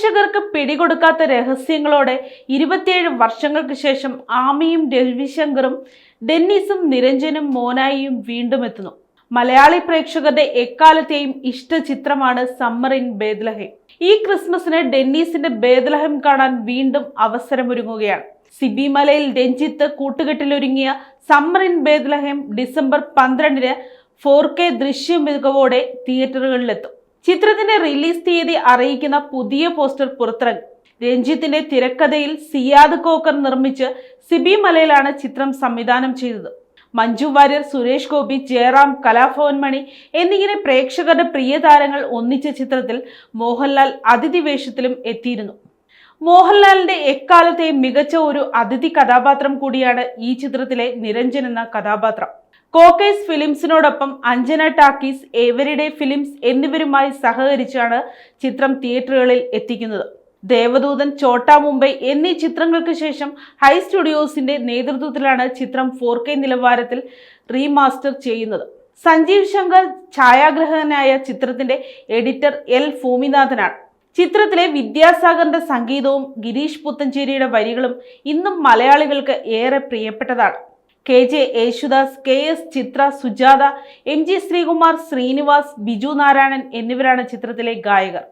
പ്രേക്ഷകർക്ക് പിടികൊടുക്കാത്ത രഹസ്യങ്ങളോടെ 27 വർഷങ്ങൾക്ക് ശേഷം ആമിയും രവിശങ്കറും ഡെന്നീസും നിരഞ്ജനും മോനായിയും വീണ്ടും എത്തുന്നു. മലയാളി പ്രേക്ഷകരുടെ എക്കാലത്തെയും ഇഷ്ട ചിത്രമാണ് സമ്മർ ഇൻ ബേത്ലഹേം. ഈ ക്രിസ്മസിന് ഡെന്നീസിന്റെ ബേത്ലഹേം കാണാൻ വീണ്ടും അവസരമൊരുങ്ങുകയാണ്. സിബി മലയിൽ രഞ്ജിത്ത് കൂട്ടുകെട്ടിലൊരുങ്ങിയ സമ്മർ ഇൻ ബേത്ലഹേം ഡിസംബർ 12-ന് 4K ദൃശ്യ മികവോടെ തിയേറ്ററുകളിലെത്തും. ചിത്രത്തിന്റെ റിലീസ് തീയതി അറിയിക്കുന്ന പുതിയ പോസ്റ്റർ പുറത്തിറങ്ങി. രഞ്ജിത്തിന്റെ തിരക്കഥയിൽ സിയാദ് കോക്കർ നിർമ്മിച്ച് സിബി മലയിലാണ് ചിത്രം സംവിധാനം ചെയ്തത്. മഞ്ജു വാര്യർ, സുരേഷ് ഗോപി, ജയറാം, കലാഭവൻ മണി എന്നിങ്ങനെ പ്രേക്ഷകരുടെ പ്രിയ താരങ്ങൾ ഒന്നിച്ച ചിത്രത്തിൽ മോഹൻലാൽ അതിഥി വേഷത്തിലും എത്തിയിരുന്നു. മോഹൻലാലിന്റെ എക്കാലത്തെയും മികച്ച ഒരു അതിഥി കഥാപാത്രം കൂടിയാണ് ഈ ചിത്രത്തിലെ നിരഞ്ജൻ എന്ന കഥാപാത്രം. കോക്കേസ് ഫിലിംസിനോടൊപ്പം അഞ്ജന ടാക്കീസ്, എവരിഡേ ഫിലിംസ് എന്നിവരുമായി സഹകരിച്ചാണ് ചിത്രം തിയേറ്ററുകളിൽ എത്തിക്കുന്നത്. ദേവദൂതൻ, ചോട്ടാ മുംബൈ എന്നീ ചിത്രങ്ങൾക്ക് ശേഷം ഹൈ സ്റ്റുഡിയോസിന്റെ നേതൃത്വത്തിലാണ് ചിത്രം 4K നിലവാരത്തിൽ റീമാസ്റ്റർ ചെയ്യുന്നത്. സഞ്ജീവ് ശങ്കർ ഛായാഗ്രഹകനായ ചിത്രത്തിന്റെ എഡിറ്റർ എൽ ഭൂമിനാഥനാണ്. ചിത്രത്തിലെ വിദ്യാസാഗറിന്റെ സംഗീതവും ഗിരീഷ് പുത്തഞ്ചേരിയുടെ വരികളും ഇന്നും മലയാളികൾക്ക് ഏറെ പ്രിയപ്പെട്ടതാണ്. KJ യേശുദാസ്, KS ചിത്ര, സുജാത, MG ശ്രീകുമാർ, ശ്രീനിവാസ്, ബിജു നാരായണൻ എന്നിവരാണ് ചിത്രത്തിലെ ഗായകർ.